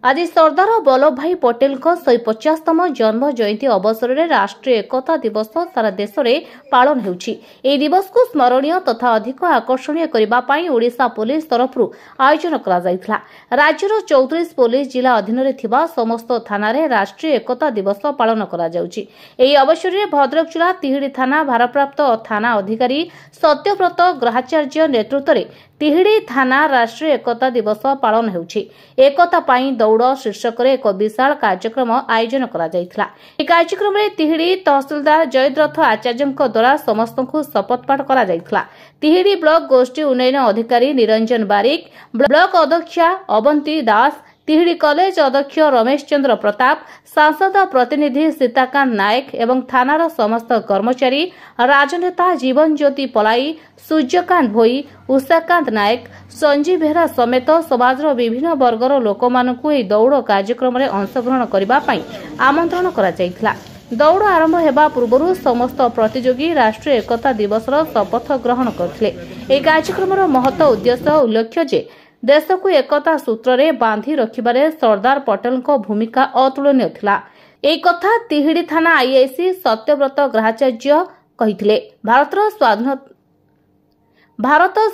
आज सरदार वल्लभ भाई पटेल 150तम जन्म जयंती अवसर में राष्ट्रीय एकता दिवस सारा देश में पालन होउछि। एही दिवस को स्मरणीय तथा अधिक आकर्षणीय करने ओडिशा पुलिस तरफ आयोजन करा जायथिला। राज्यर 34 पुलिस जिला अधीन रे थिबा समस्त थाना रे राष्ट्रीय एकता दिवस पालन करा जाउछि। एही अवसर में भद्रक जिला तिहिडी थाना भारप्राप्त थाना अधिकारी सत्यव्रत ग्रहाचार्य नेतृत्व में तिहिडी थाना राष्ट्रीय एकता दिवस पालन होउछि। एकता पाई दौड़ शीर्षक एक विशाल कार्यक्रम आयोजन करा जायथिला। ए कार्यक्रम में तिहिडी तहसीलदार जयद्रथ आचार्य द्वारा समस्त को शपथ पाठ करा जायथिला। तिहिडी ब्लॉक गोष्ठी उन्नयन अधिकारी निरंजन बारिक, ब्लॉक अध्यक्षा अवंती दास, तिहिडी कॉलेज अध्यक्ष रमेश चंद्र प्रताप, सांसद प्रतिनिधि सीताकांत नायक एवं थानार समस्त कर्मचारी, राजनेता जीवन ज्योति पलाई, सूर्यकांत भोई, उषाकांत नायक, संजीव बेहरा समेत समाजर विभिन्न वर्गर लोक मानकु एही दौड़ कार्यक्रम में अंशग्रहण करने आमंत्रण करा जायथिला। दौड़ आरंभ हेबा पूर्व समस्त प्रतियोगी राष्ट्रीय एकता दिवसर शपथ ग्रहण करथिले। एही कार्यक्रमर महत्व उद्देश्य उल्लेख्य जे देश को एकता सूत्र रे बांधी रखिबारे सरदार पटेल को भूमिका अतुलनीय थिला। एही कथा तिहिडी थाना आईआईसी सत्यव्रत ग्रहाचार्य कहिथिले। भारत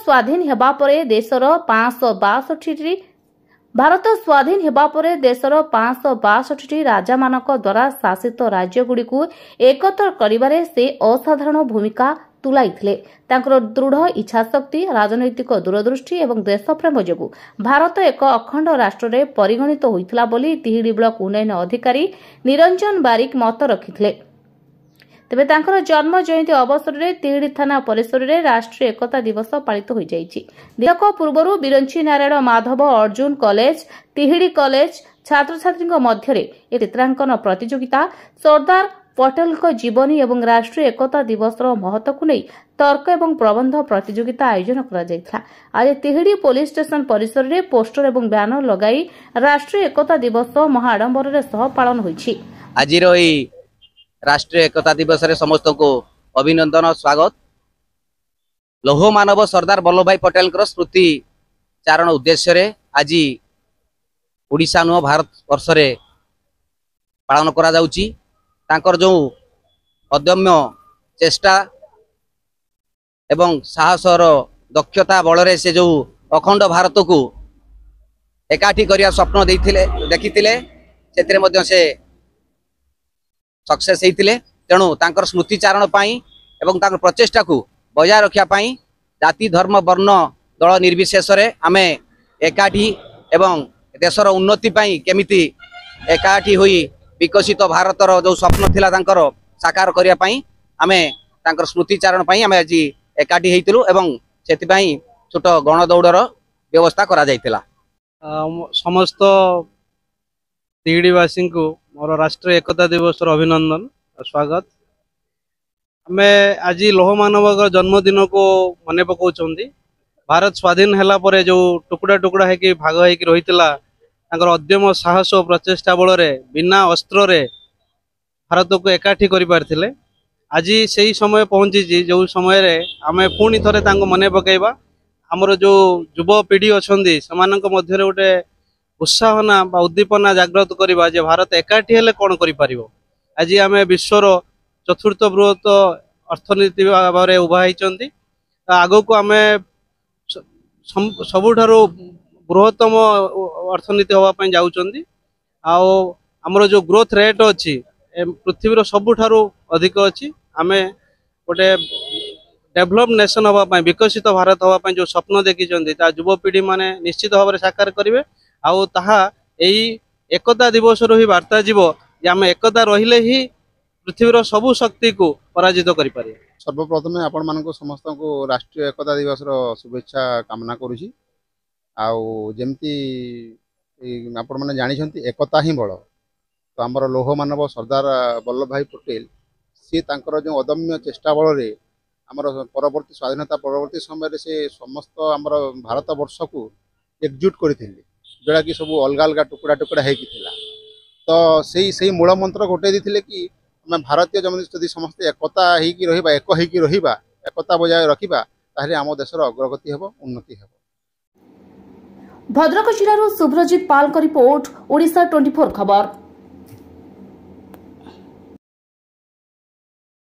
स्वाधीन हेबा परे देशर 562 राजा मानक द्वारा शासित राज्य गुड़िकु एकत्र करिबारे से असाधारण भूमिका तुलाइथिले। तांकर दृढ़ इच्छाशक्ति, राजनैतिक दूरदृष्टि एवं देशप्रेम जोगु भारत एक अखंड राष्ट्र रे परिगणित होइथिला बोली तिहिडी ब्लॉक उन्नयन अधिकारी निरंजन बारिक मत रखिथिले। तेबे तांकर जन्म जयंती अवसर में तिहिडी थाना परिसर में राष्ट्रीय एकता दिवस पालित हो जाइछि। दिनक पूर्व बिरंची नारायण माधव अर्जुन कॉलेज, तिहिडी कॉलेज छात्र छात्री मध्य एक चित्रांकन प्रतियोगिता, सरदार पटेल को जीवनी एवं राष्ट्रीय एकता दिवस महत्व को नहीं तर्क एवं प्रबंध प्रतियोगिता आयोजन करा जायथिला। आज तिहिडी पुलिस स्टेशन परिसर में पोस्टर एवं बैनर लगाई राष्ट्रीय एकता दिवस महाआडंबर सह पालन होइछि। आज राष्ट्रीय एकता दिवस रे समस्त को अभिनंदन स्वागत। लौह मानव सरदार वल्लभ भाई पटेल स्मृति चारण उद्देश्य रे आज ओडिशा नुह भारत वर्ष रे पालन करा जाउची। तांकर जो अदम्य चेष्टा एवं साहसर दक्षता बल से जो अखंड भारत को एकाठी करिया स्वप्न देखिथिले सेतिरे मध्य से सक्सेस होइतिले। तेणु तांकर स्मृति चारण पाई एवं तांकर प्रचेष्टा को बजाय रखिया पाई जाति धर्म वर्ण दल निर्विशेष रे आमे एकाठी एवं देशर उन्नति पाई केमिति एकाठी होई विकसित भारतर जो स्वप्न थिला तांकर साकार करिया पाई आमे तांकर स्मृति चारण पाई आमे आज एकाठी हेइतिलु एवं सेति पाई छोट गण दौड़र व्यवस्था करा जायतिला। समस्त तिहिडीवासी को मोर राष्ट्रीय एकता दिवस अभिनंदन स्वागत। आम आज लौह मानव जन्मदिन को मन पकाउछंदी। भारत स्वाधीन हैला परे जो टुकड़ा टुकड़ा है भाग होकर रही अद्यम साहस और प्रचेषा बल बिना अस्त्र रे भारत को एकाठी कर आज से समय पहुंची जो समय रे आमे पुणी थरे मन पकईबा। आमर जो युव पीढ़ी अच्छा से गोटे उत्साहना बा उद्दीपना जागृत करवा जे भारत एकाठी हेले कौन करिपारिबो। आज आम विश्वर चतुर्थ बृहत अर्थनीति भाव में उभा होती आग को आम सबुठारु बृहत्तम अर्थनीति होगापी जाऊँगी। आमर जो ग्रोथ रेट अच्छी पृथ्वीर सबुठारु अधिक अच्छी। आम गोटे डेभलप नेशन होगापी विकसित भारत होगापी जो स्वप्न देखी युवपीढ़ी माने निश्चित भाव में साकार करेंगे। आउ ताहा एई एकता दिवस ही वार्ता जीव जे आम एकता रहिले ही पृथ्वीर सबु शक्ति को पराजित करि पारे। सर्वप्रथमे आपण मानको समस्त को राष्ट्रीय एकता दिवस शुभेच्छा कामना करुछि। आउ जेमती आपण माने जानिछंती एकता ही बल। तो आमर लौह मानव सरदार वल्लभ भाई पटेल सी तांकर जो अदम्य चेष्टा बल रे आमर परवर्ती स्वाधीनता परवर्ती समय से समस्त आमर भारत वर्ष को एकजुट करथिले जोड़ा कि सब अलग अलग टुकड़ा टुकड़ा होता। तो से मूल मंत्र गोटे दी कि आम भारतीय जमी समस्ते एकता होगा एक होगा एकता बजाय रखा ताहले आम देशर अग्रगति हेब उन्नति हेब। भद्रक जिल्लाରୁ सुब्रजित पालଙ୍କ रिपोर्ट ओडिशा 24 खबर।